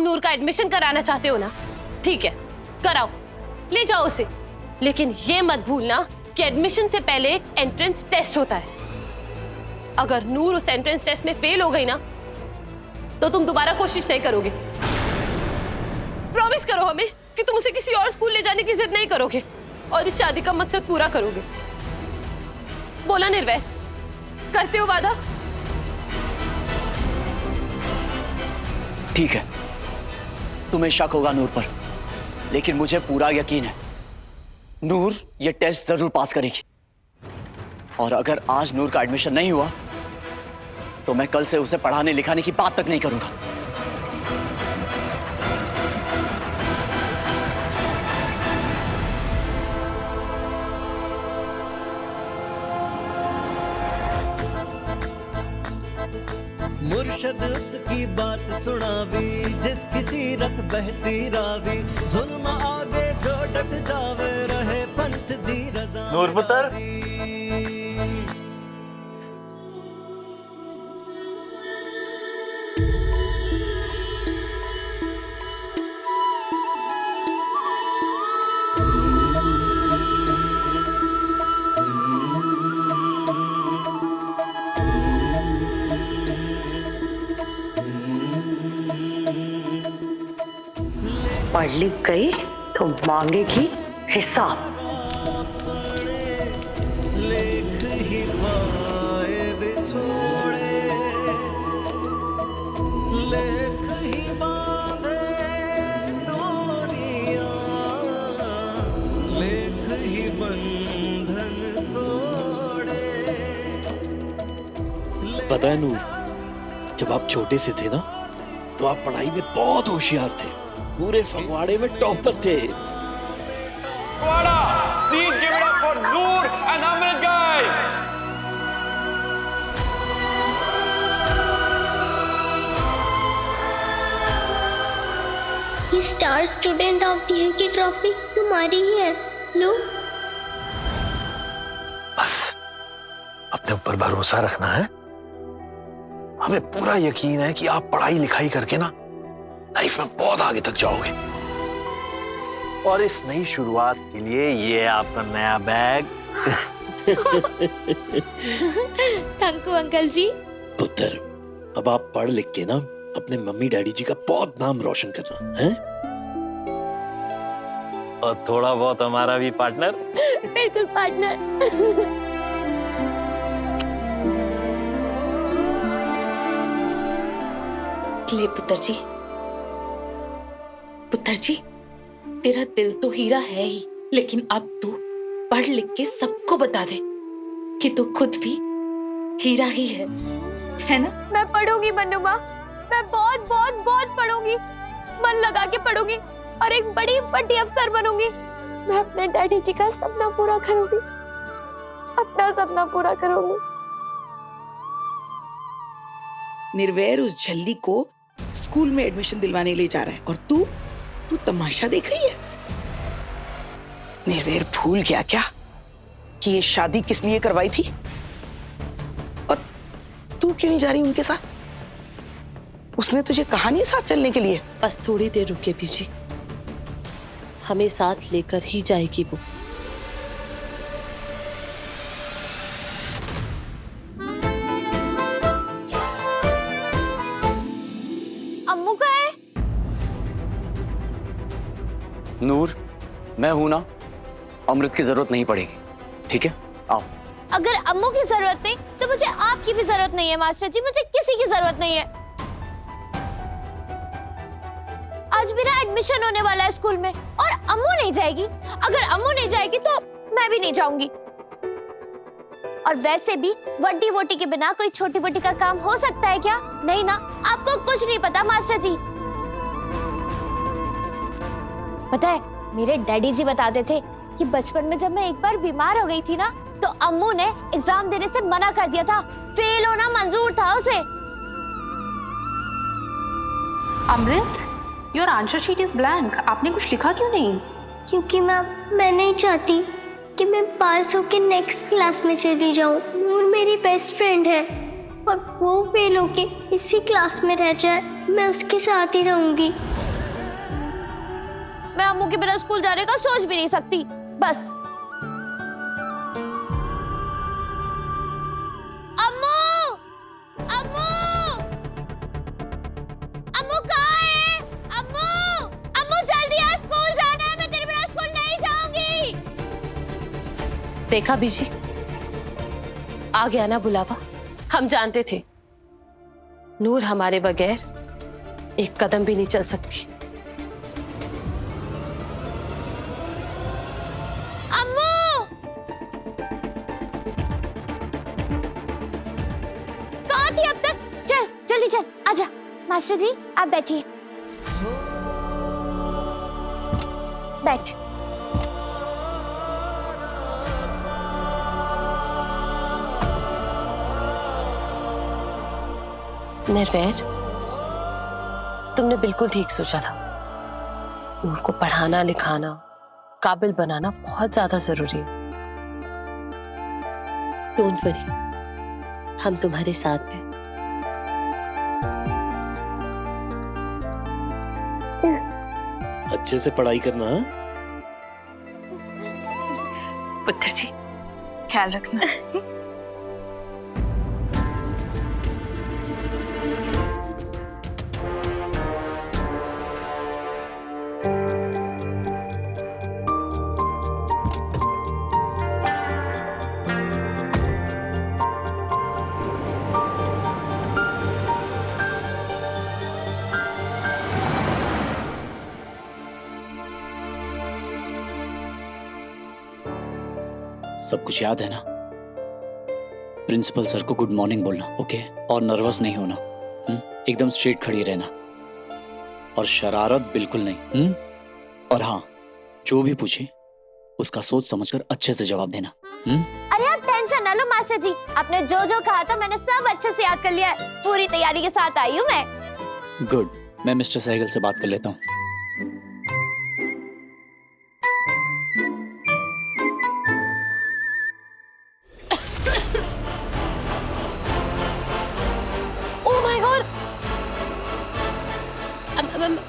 नूर का एडमिशन कराना चाहते हो ना, ठीक है कराओ, ले जाओ उसे। लेकिन ये मत भूलना कि एडमिशन से पहले एक एंट्रेंस टेस्ट होता है। अगर नूर उस एंट्रेंस टेस्ट में फेल हो गई ना तो तुम दोबारा कोशिश नहीं करोगे। प्रॉमिस करो हमें कि तुम उसे किसी और स्कूल ले जाने की जिद नहीं करोगे और इस शादी का मकसद पूरा करोगे। बोला निर्वैर, करते हो वादा? ठीक है, तुम्हें शक होगा नूर पर, लेकिन मुझे पूरा यकीन है नूर ये टेस्ट जरूर पास करेगी। और अगर आज नूर का एडमिशन नहीं हुआ तो मैं कल से उसे पढ़ाने लिखाने की बात तक नहीं करूंगा। मुर्शद उसकी बात सुनावी, जिसकी सीरत बहती रावी, जुल्म आगे जो डट जावे, रहे पंथ दी रज़ा। नूर पुत्र, पढ़ लिख गई तो मांगेगी हिसाब। लेख ही पाए बिछोड़े, लेख ही बांधे डोरियां, लेख ही बंधन तोड़े। पता है नूर, जब आप छोटे से थे ना तो आप पढ़ाई में बहुत होशियार थे, पूरे फगवाड़े में टॉपर थे। Please give it up for Noor and Amrit guys. ये star student of the year की ट्रॉफी तुम्हारी ही है, लो। बस अपने ऊपर भरोसा रखना है। हमें पूरा यकीन है कि आप पढ़ाई लिखाई करके ना लाइफ में बहुत आगे तक जाओगे। और इस नई शुरुआत के लिए ये आपका नया बैग। थैंक यू अंकल जी। पुत्र, अब आप पढ़ लिख के ना अपने मम्मी डैडी जी का बहुत नाम रोशन करना है, और थोड़ा बहुत हमारा भी पार्टनर। बिल्कुल पार्टनर। ले पुत्र जी, पुत्र जी, तेरा दिल तो हीरा है ही, लेकिन अब तू पढ़ लिख के सबको बता दे कि तू खुद भी हीरा ही है ना? मैं पढ़ूंगी मन्नू माँ, मैं बहुत बहुत बहुत पढ़ूंगी, मन लगा के पढ़ूंगी और एक बड़ी बड़ी अफसर बनूंगी। मैं अपने डैडी जी का सपना पूरा करूंगी, अपना सपना पूरा करूंगी। निर्वैर उस झल्ली को स्कूल में एडमिशन दिलवाने ले जा रहा है और तू तमाशा देख रही है। निर्वैर भूल गया क्या कि ये शादी किस लिए करवाई थी? और तू क्यों नहीं जा रही उनके साथ? उसने तुझे कहा नहीं साथ चलने के लिए? बस थोड़ी देर रुके बीजी, हमें साथ लेकर ही जाएगी वो। अम्मू का है? नूर, मैं हूं ना, अमृत की जरूरत नहीं पड़ेगी, ठीक है? आओ। अगर अम्मू की जरूरत नहीं तो मुझे आपकी भी जरूरत नहीं है मास्टर जी, मुझे किसी की जरूरत नहीं है। आज मेरा एडमिशन होने वाला है स्कूल में और अम्मू नहीं जाएगी। अगर अम्मू नहीं जाएगी तो मैं भी नहीं जाऊंगी। और वैसे भी वड्डी वोटी के बिना कोई छोटी वोटी का काम हो सकता है क्या? नहीं ना, आपको कुछ नहीं पता मास्टर जी। पता है, मेरे डैडी जी बताते थे कि बचपन में जब मैं एक बार बीमार हो गई थी ना तो अम्मू ने एग्जाम देने से मना कर दिया था, फेल होना मंजूर था उसे। Amrit, your answer sheet is blank. आपने कुछ लिखा क्यों नहीं? क्योंकि मैं नहीं चाहती कि मैं पास होकर नेक्स्ट क्लास में चली जाऊं। नूर मेरी बेस्ट फ्रेंड है और वो फेल होके इसी क्लास में रह जाए। मैं उसके साथ ही रहूंगी। मैं अम्मू के बिना स्कूल जाने का सोच भी नहीं सकती। बस अम्मू, अम्मू, अम्मू कहाँ है? अम्मू, अम्मू जल्दी आ, स्कूल जाना है। मैं तेरे बिना स्कूल नहीं जाऊंगी। देखा बीजी, आ गया ना बुलावा। हम जानते थे नूर हमारे बगैर एक कदम भी नहीं चल सकती। अम्मू, कहाँ थी अब तक? चल जल्दी चल, आजा। मास्टर जी आप बैठिए, बैठ। निर्वैर, तुमने बिल्कुल ठीक सोचा था। उनको पढ़ाना लिखाना काबिल बनाना बहुत ज्यादा जरूरी है। डोंट वरी, हम तुम्हारे साथ हैं। अच्छे से पढ़ाई करना। हाँ? पुत्र जी ख्याल रखना। सब कुछ याद है ना? प्रिंसिपल सर को गुड मॉर्निंग बोलना, ओके? और नर्वस नहीं होना, एकदम स्ट्रेट खड़ी रहना और शरारत बिल्कुल नहीं। और हाँ, जो भी पूछे उसका सोच समझकर अच्छे से जवाब देना। अरे आप टेंशन ना लो मास्टर जी, आपने जो जो कहा था मैंने सब अच्छे से याद कर लिया है। पूरी तैयारी के साथ आई हूँ मैं। गुड, मैं मिस्टर सहगल से बात कर लेता हूँ।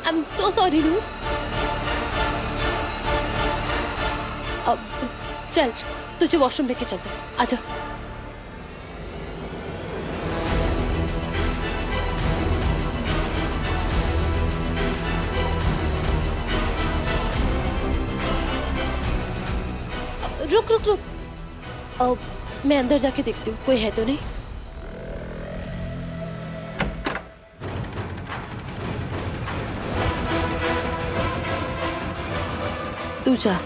I'm so sorry, Noor. अब चल, तुझे वॉशरूम लेके चलते हैं। आजा। रुक रुक रुक, अब मैं अंदर जाके देखती हूँ कोई है तो नहीं। तू जा।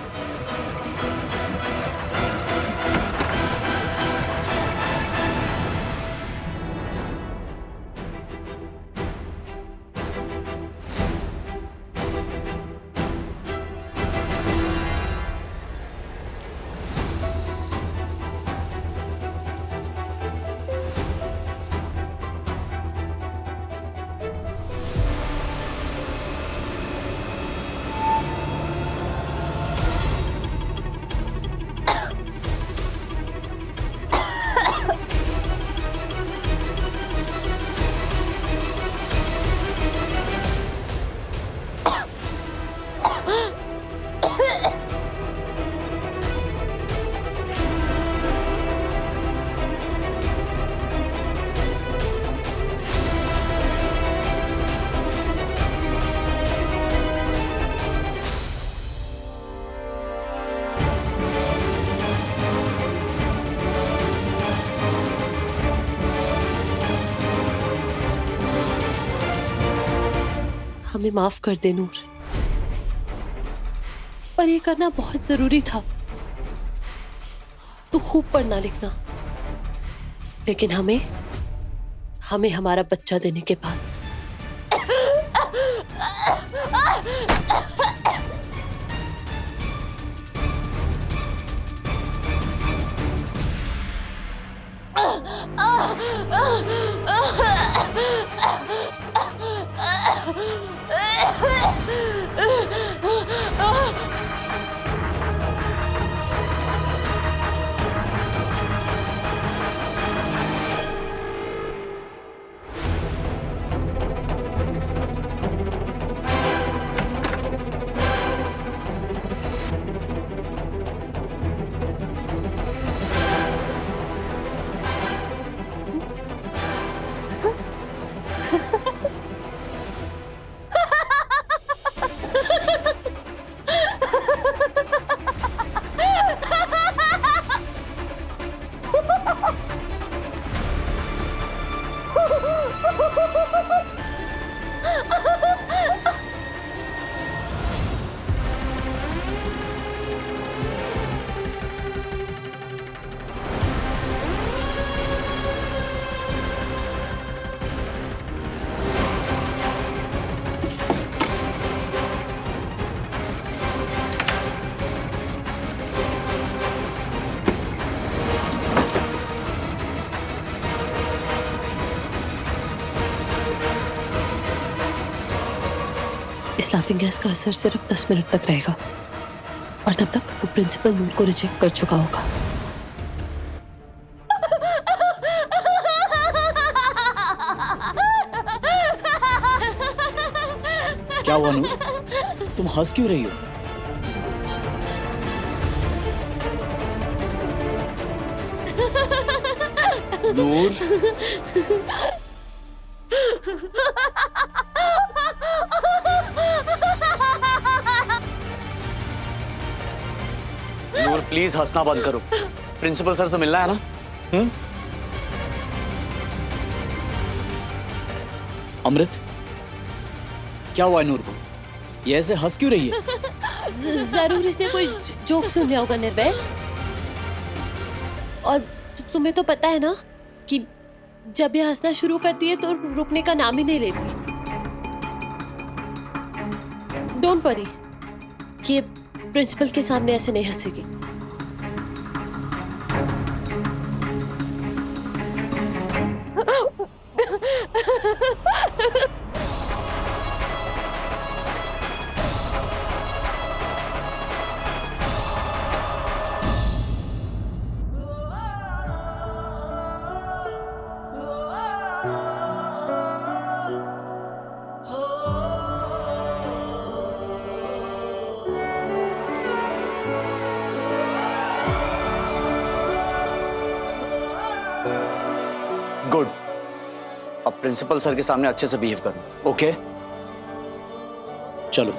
हमें माफ कर दे नूर, पर ये करना बहुत जरूरी था। तू खूब पढ़ना लिखना, लेकिन हमें हमारा बच्चा देने के बाद इस लाफिंग गैस का असर सिर्फ 10 मिनट तक रहेगा और तब तक वो प्रिंसिपल नूर को रिजेक्ट कर चुका होगा। क्या हुआ नूर? तुम हंस क्यों रही हो? नूर, नूर प्लीज हंसना बंद करो। प्रिंसिपल सर से मिलना है ना? अमृत, क्या हुआ है नूर को? ये ऐसे हंस क्यों रही है? जरूर इसने कोई जोक सुन लिया होगा निर्वैर। और तुम्हें तो पता है ना कि जब ये हंसना शुरू करती है तो रुकने का नाम ही नहीं लेती। डोंट वरी, ये प्रिंसिपल के सामने ऐसे नहीं हंसेगी। गुड, अब प्रिंसिपल सर के सामने अच्छे से बिहेव करो। ओके, चलो।